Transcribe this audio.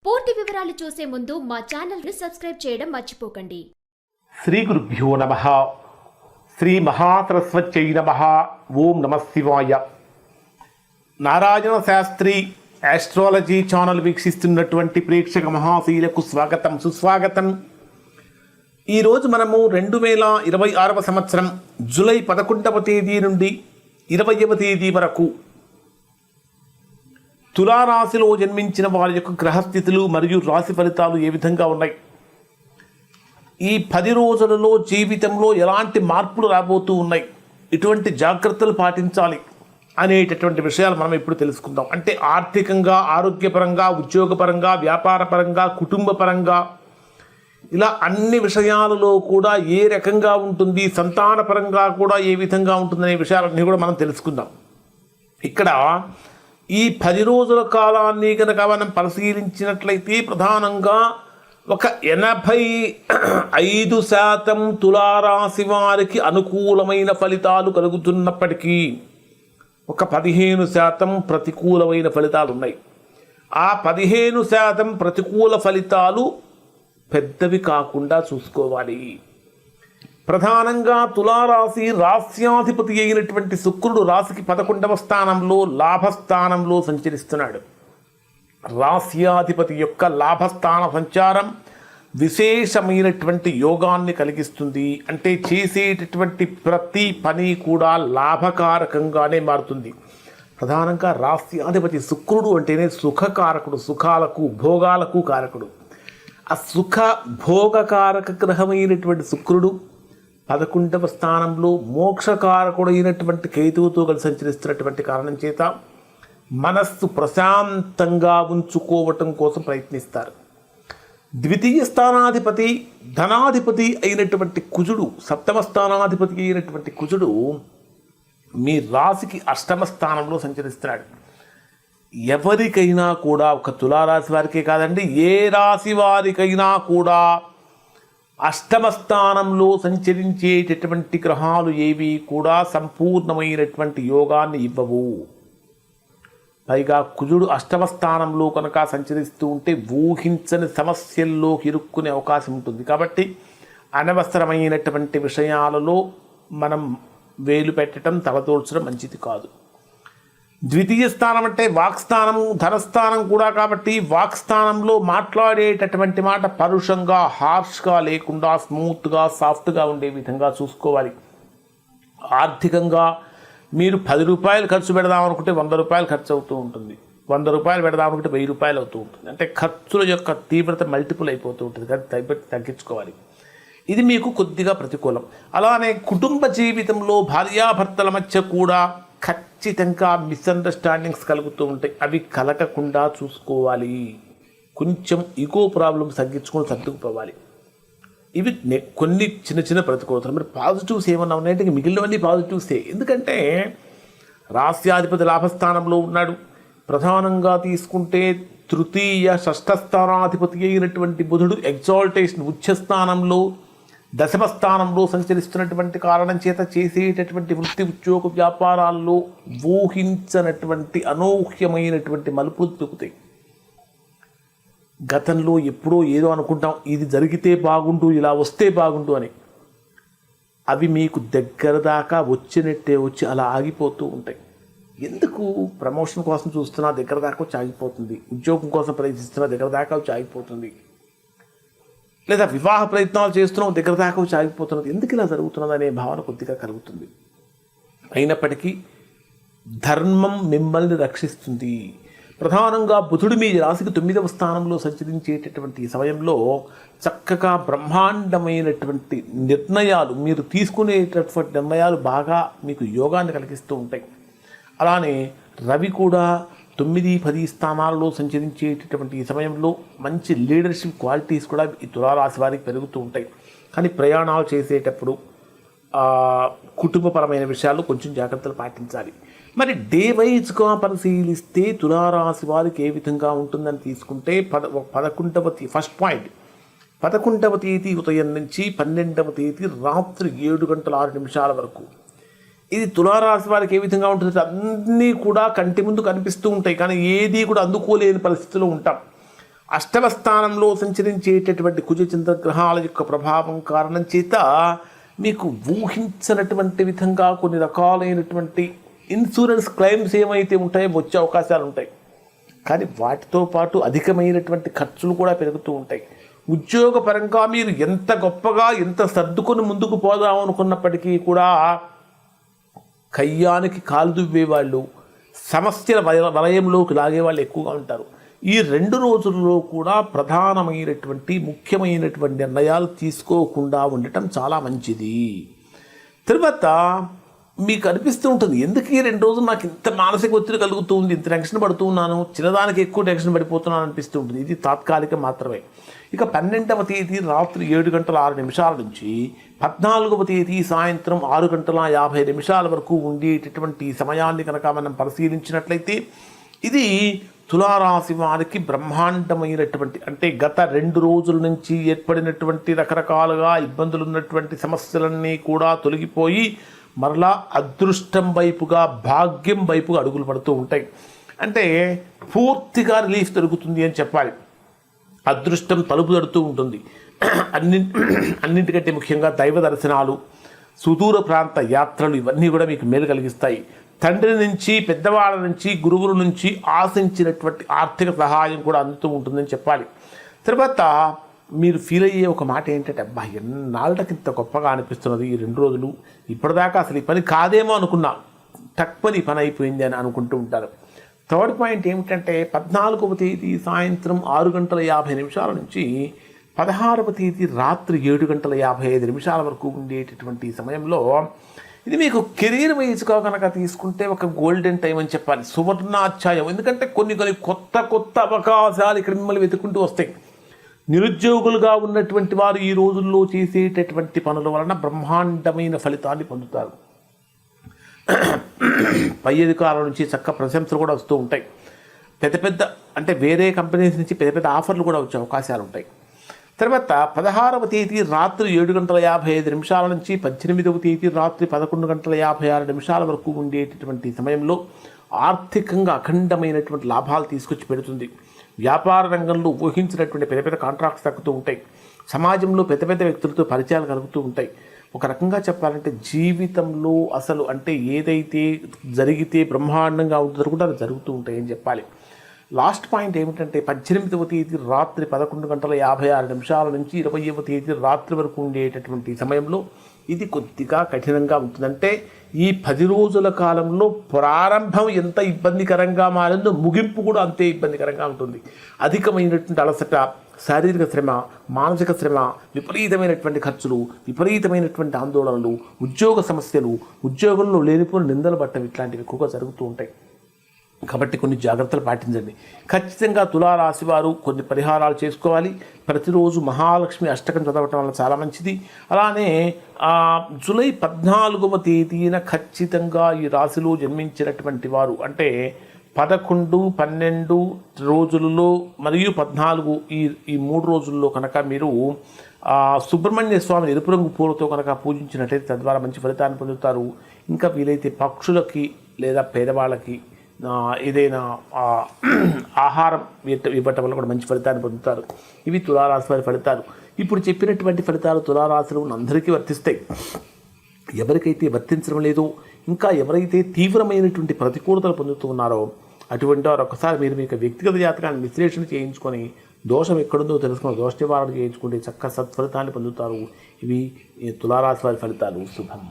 పూర్తి వివరాలు చూసే ముందు మా ఛానల్ ని సబ్స్క్రైబ్ చేయడం మర్చిపోకండి. శ్రీ గురుభ్యో నమః. శ్రీ మహాసరస్వత్యై నమః. ఓం నమః శివాయ. నారాయణ శాస్త్రి ఆస్ట్రాలజీ ఛానల్ వీక్షిస్తున్నటువంటి ప్రేక్షక మహాశీలకు స్వాగతం, సుస్వాగతం. ఈరోజు మనము 2026వ సంవత్సరం జూలై 11వ తేదీ నుండి 20వ తేదీ వరకు తులారాశిలో జన్మించిన వారి యొక్క గ్రహస్థితులు మరియు రాశి ఫలితాలు ఏ విధంగా ఉన్నాయి, ఈ 10 రోజులలో జీవితంలో ఎలాంటి మార్పులు రాబోతూ ఉన్నాయి, ఇటువంటి జాగ్రత్తలు పాటించాలి అనేటటువంటి విషయాలు మనం ఇప్పుడు తెలుసుకుందాం. అంటే ఆర్థికంగా, ఆరోగ్యపరంగా, ఉద్యోగపరంగా, వ్యాపారపరంగా, కుటుంబపరంగా, ఇలా అన్ని విషయాలలో కూడా ఏ రకంగా ఉంటుంది, సంతానపరంగా కూడా ఏ విధంగా ఉంటుందనే విషయాలన్నీ కూడా మనం తెలుసుకుందాం. ఇక్కడ ఈ 10 రోజుల కాలాన్ని కనుక మనం పరిశీలించినట్లయితే ప్రధానంగా ఒక 85% తులారాశి వారికి అనుకూలమైన ఫలితాలు కలుగుతున్నప్పటికీ ఒక 15% ప్రతికూలమైన ఫలితాలు ఉన్నాయి. ఆ 15% ప్రతికూల ఫలితాలు పెద్దవి కాకుండా చూసుకోవాలి. ప్రధానంగా తులారాశి రాస్యాధిపతి అయినటువంటి శుక్రుడు రాశికి 11వ స్థానంలో లాభస్థానంలో సంచరిస్తున్నాడు. రాస్యాధిపతి యొక్క లాభస్థాన సంచారం విశేషమైనటువంటి యోగాన్ని కలిగిస్తుంది. అంటే చేసేటటువంటి ప్రతి పని కూడా లాభకారకంగానే మారుతుంది. ప్రధానంగా రాస్యాధిపతి శుక్రుడు అంటేనే సుఖకారకుడు, సుఖాలకు భోగాలకు కారకుడు. ఆ సుఖ భోగకారక గ్రహమైనటువంటి శుక్రుడు 11వ స్థానంలో మోక్షకారకుడైనటువంటి కేతువుతో కలిసి సంచరిస్తున్నటువంటి కారణం చేత మనస్సు ప్రశాంతంగా ఉంచుకోవటం కోసం ప్రయత్నిస్తారు. ద్వితీయ స్థానాధిపతి ధనాధిపతి అయినటువంటి కుజుడు, 7వ స్థానాధిపతి అయినటువంటి కుజుడు మీ రాశికి 8వ స్థానంలో సంచరిస్తున్నాడు. ఎవరికైనా కూడా, ఒక తులారాశి వారికే కాదండి, ఏ రాశి వారికైనా కూడా 8వ స్థానంలో సంచరించేటటువంటి గ్రహాలు ఏవి కూడా సంపూర్ణమైనటువంటి యోగాన్ని ఇవ్వవు. పైగా కుజుడు 8వ స్థానంలో కనుక సంచరిస్తూ ఉంటే ఊహించని సమస్యల్లోకి ఇరుక్కునే అవకాశం ఉంటుంది. కాబట్టి అనవసరమైనటువంటి విషయాలలో మనం వేలు పెట్టడం, తలదూర్చడం మంచిది కాదు. ద్వితీయ స్థానం అంటే వాక్స్థానం, ధనస్థానం కూడా. కాబట్టి వాక్స్థానంలో మాట్లాడేటటువంటి మాట పరుషంగా, హార్ష్గా లేకుండా స్మూత్గా, సాఫ్ట్గా ఉండే విధంగా చూసుకోవాలి. ఆర్థికంగా మీరు 10 రూపాయలు ఖర్చు పెడదాం అనుకుంటే 100 రూపాయలు ఖర్చు అవుతూ ఉంటుంది. 100 రూపాయలు పెడదాం అనుకుంటే 1000 రూపాయలు అవుతూ ఉంటుంది. అంటే ఖర్చుల యొక్క తీవ్రత మల్టిపుల్ అయిపోతూ ఉంటుంది. కానీ తగ్గించుకోవాలి. ఇది మీకు కొద్దిగా ప్రతికూలం. అలానే కుటుంబ జీవితంలో భార్యాభర్తల మధ్య కూడా ఖచ్చితంగా మిస్అండర్స్టాండింగ్స్ కలుగుతూ ఉంటాయి. అవి కలగకుండా చూసుకోవాలి. కొంచెం ఈగో ప్రాబ్లమ్స్ తగ్గించుకొని సర్దుకుపోవాలి. ఇవి కొన్ని చిన్న చిన్న ప్రతికూలతలు. మరి పాజిటివ్స్ ఏమన్నా ఉన్నాయంటే మిగిలినవన్నీ పాజిటివ్సే. ఎందుకంటే రాస్యాధిపతి లాభస్థానంలో ఉన్నాడు. ప్రధానంగా తీసుకుంటే తృతీయ, 6వ స్థానాధిపతి అయినటువంటి బుధుడు ఎగ్జాల్టేషన్ ఉచ్చస్థానంలో 10వ స్థానంలో సంచరిస్తున్నటువంటి కారణం చేత చేసేటటువంటి వృత్తి, ఉద్యోగ, వ్యాపారాల్లో ఊహించనటువంటి అనూహ్యమైనటువంటి మలుపులు తిరుగుతాయి. గతంలో ఎప్పుడో ఏదో అనుకుంటాం, ఇది జరిగితే బాగుండు, ఇలా వస్తే బాగుండు అని. అవి మీకు దగ్గర దాకా వచ్చినట్టే వచ్చి అలా ఆగిపోతూ ఉంటాయి. ఎందుకు? ప్రమోషన్ కోసం చూస్తున్నా దగ్గర దాకా వచ్చి ఆగిపోతుంది. ఉద్యోగం కోసం ప్రయత్నిస్తున్నా దగ్గర దాకా వచ్చి ఆగిపోతుంది. లేదా వివాహ ప్రయత్నాలు చేస్తున్నాం, దగ్గర దాకా వచ్చి ఆగిపోతున్నది. ఎందుకు ఇలా జరుగుతున్నది అనే భావన కొద్దిగా కలుగుతుంది. అయినప్పటికీ ధర్మం మిమ్మల్ని రక్షిస్తుంది. ప్రధానంగా బుధుడు మీ రాశికి 9వ స్థానంలో సంచరించేటటువంటి సమయంలో చక్కగా బ్రహ్మాండమైనటువంటి నిర్ణయాలు, మీరు తీసుకునేటటువంటి నిర్ణయాలు బాగా మీకు యోగాన్ని కలిగిస్తూ ఉంటాయి. అలానే రవి కూడా 9, 10 స్థానాల్లో సంచరించేటటువంటి ఈ సమయంలో మంచి లీడర్షిప్ క్వాలిటీస్ కూడా ఈ తులారాశి వారికి పెరుగుతూ ఉంటాయి. కానీ ప్రయాణాలు చేసేటప్పుడు కుటుంబపరమైన విషయాల్లో కొంచెం జాగ్రత్తలు పాటించాలి. మరి డే వైజ్గా పరిశీలిస్తే తులారాశి వారికి ఏ విధంగా ఉంటుందని తీసుకుంటే 11వ పాయింట్ 11వ తేదీ ఉదయం నుంచి 12వ తేదీ రాత్రి 7:06 వరకు ఇది తులారాశి వారికి ఏ విధంగా ఉంటుంది? అన్నీ కూడా కంటి ముందు కనిపిస్తూ ఉంటాయి, కానీ ఏది కూడా అందుకోలేని పరిస్థితిలో ఉంటాం. అష్టమ స్థానంలో సంచరించేటటువంటి కుజ చంద్రగ్రహాల యొక్క ప్రభావం కారణం చేత మీకు ఊహించినటువంటి విధంగా కొన్ని రకాలైనటువంటి ఇన్సూరెన్స్ క్లెయిమ్స్ ఏమైతే ఉంటాయో వచ్చే అవకాశాలు ఉంటాయి. కానీ వాటితో పాటు అధికమైనటువంటి ఖర్చులు కూడా పెరుగుతూ ఉంటాయి. ఉద్యోగపరంగా మీరు ఎంత గొప్పగా ఎంత సర్దుకొని ముందుకు పోదాం అనుకున్నప్పటికీ కూడా కయ్యానికి కాలు దువ్వేవాళ్ళు, సమస్యల వలయంలోకి లాగేవాళ్ళు ఎక్కువగా ఉంటారు. ఈ 2 రోజుల్లో కూడా ప్రధానమైనటువంటి ముఖ్యమైనటువంటి నిర్ణయాలు తీసుకోకుండా ఉండటం చాలా మంచిది. తర్వాత మీకు అనిపిస్తూ ఉంటుంది, ఎందుకు ఈ 2 రోజులు నాకు ఇంత మానసిక ఒత్తిడి కలుగుతుంది, ఇంత టెన్షన్ పడుతూ ఉన్నాను, చిన్నదానికి ఎక్కువ టెన్షన్ పడిపోతున్నాను అనిపిస్తూ ఉంటుంది. ఇది తాత్కాలికం మాత్రమే. ఇక 12వ తేదీ రాత్రి 7:06 నుంచి 14వ తేదీ సాయంత్రం 6:50 వరకు ఉండేటటువంటి సమయాన్ని కనుక మనం పరిశీలించినట్లయితే ఇది తులారాశి వారికి బ్రహ్మాండమైనటువంటి, అంటే గత 2 రోజుల నుంచి ఏర్పడినటువంటి రకరకాలుగా ఇబ్బందులు ఉన్నటువంటి సమస్యలన్నీ కూడా తొలగిపోయి మరలా అదృష్టం వైపుగా, భాగ్యం వైపుగా అడుగులు పడుతూ ఉంటాయి. అంటే పూర్తిగా రిలీఫ్ దొరుకుతుంది అని చెప్పాలి. అదృష్టం తలుపు తడుతూ ఉంటుంది. అన్నింటికంటే ముఖ్యంగా దైవ దర్శనాలు, సుదూర ప్రాంత యాత్రలు ఇవన్నీ కూడా మీకు మేలు కలిగిస్తాయి. తండ్రి నుంచి, పెద్దవాళ్ళ నుంచి, గురువుల నుంచి ఆశించినటువంటి ఆర్థిక సహాయం కూడా అందుతూ ఉంటుందని చెప్పాలి. తర్వాత మీరు ఫీల్ అయ్యే ఒక మాట ఏంటంటే, అబ్బా ఎన్నాళ్ళకి ఇంత గొప్పగా అనిపిస్తున్నది ఈ 2 రోజులు, ఇప్పటిదాకా అసలు ఈ పని కాదేమో అనుకున్నా, తక్కువని పని అయిపోయింది అని అనుకుంటూ ఉంటారు. థర్డ్ పాయింట్ ఏమిటంటే 14వ తేదీ సాయంత్రం 6:50 నుంచి 16వ తేదీ రాత్రి 7:55 వరకు ఉండేటటువంటి సమయంలో ఇది మీకు కెరీర్ వైజ్గా కనుక తీసుకుంటే ఒక గోల్డెన్ టైం అని చెప్పాలి, సువర్ణాధ్యాయం. ఎందుకంటే కొన్ని కొత్త అవకాశాలు ఇక్కడ మిమ్మల్ని వెతుక్కుంటూ వస్తాయి. నిరుద్యోగులుగా ఉన్నటువంటి వారు ఈ రోజుల్లో చేసేటటువంటి పనుల వలన బ్రహ్మాండమైన ఫలితాన్ని పొందుతారు. పై అధికారుల నుంచి చక్క ప్రశంసలు కూడా వస్తూ ఉంటాయి. పెద్ద అంటే వేరే కంపెనీస్ నుంచి పెద్ద ఆఫర్లు కూడా వచ్చే అవకాశాలు ఉంటాయి. తర్వాత 16వ తేదీ రాత్రి 7:55 నుంచి 18వ తేదీ రాత్రి 11:56 వరకు ఉండేటటువంటి సమయంలో ఆర్థికంగా అఖండమైనటువంటి లాభాలు తీసుకొచ్చి పెడుతుంది. వ్యాపార రంగంలో ఊహించినటువంటి పెద్ద కాంట్రాక్ట్స్ దక్కుతూ ఉంటాయి. సమాజంలో పెద్ద వ్యక్తులతో పరిచయాలు కలుగుతూ ఉంటాయి. ఒక రకంగా చెప్పాలంటే జీవితంలో అసలు అంటే ఏదైతే జరిగితే బ్రహ్మాండంగా ఉంటుందో కూడా అది జరుగుతూ ఉంటాయి అని చెప్పాలి. లాస్ట్ పాయింట్ ఏమిటంటే 18వ తేదీ రాత్రి 11:56 నుంచి 20వ తేదీ రాత్రి వరకు ఉండేటటువంటి సమయంలో ఇది కొద్దిగా కఠినంగా ఉంటుందంటే ఈ 10 రోజుల కాలంలో ప్రారంభం ఎంత ఇబ్బందికరంగా మారిందో ముగింపు కూడా అంతే ఇబ్బందికరంగా ఉంటుంది. అధికమైనటువంటి అలసట, శారీరక శ్రమ, మానసిక శ్రమ, విపరీతమైనటువంటి ఖర్చులు, విపరీతమైనటువంటి ఆందోళనలు, ఉద్యోగ సమస్యలు, ఉద్యోగంలో లేనిపోయిన నిందలు పట్టడం ఇట్లాంటివి ఎక్కువగా జరుగుతూ ఉంటాయి. కాబట్టి కొన్ని జాగ్రత్తలు పాటించండి. ఖచ్చితంగా తులారాశి వారు కొన్ని పరిహారాలు చేసుకోవాలి. ప్రతిరోజు మహాలక్ష్మి అష్టకం చదవటం వల్ల చాలా మంచిది. అలానే జూలై 14వ తేదీన ఖచ్చితంగా ఈ రాశిలో జన్మించినటువంటి వారు అంటే 11, 12 రోజులలో మరియు 14 ఈ 3 రోజుల్లో కనుక మీరు సుబ్రహ్మణ్య స్వామిని ఎరుపు రంగు పూలతో కనుక పూజించినట్లయితే తద్వారా మంచి ఫలితాన్ని పొందుతారు. ఇంకా వీలైతే పక్షులకి లేదా పేదవాళ్ళకి ఏదైనా ఆహారం ఇవ్వటం వల్ల కూడా మంచి ఫలితాన్ని పొందుతారు. ఇవి తులారాశి వారి ఫలితాలు. ఇప్పుడు చెప్పినటువంటి ఫలితాలు తులారాశులు అందరికీ వర్తిస్తాయి. ఎవరికైతే వర్తించడం లేదో, ఇంకా ఎవరైతే తీవ్రమైనటువంటి ప్రతికూలతలు పొందుతూ ఉన్నారో అటువంటి వారు ఒకసారి మీరు మీకు వ్యక్తిగత జాతకాన్ని విశ్లేషణ చేయించుకొని దోషం ఎక్కడుందో తెలుసుకొని దోష నివారణ చేయించుకుంటే చక్క సత్ఫలితాన్ని పొందుతారు. ఇవి తులారాశి వారి ఫలితాలు. శుభం.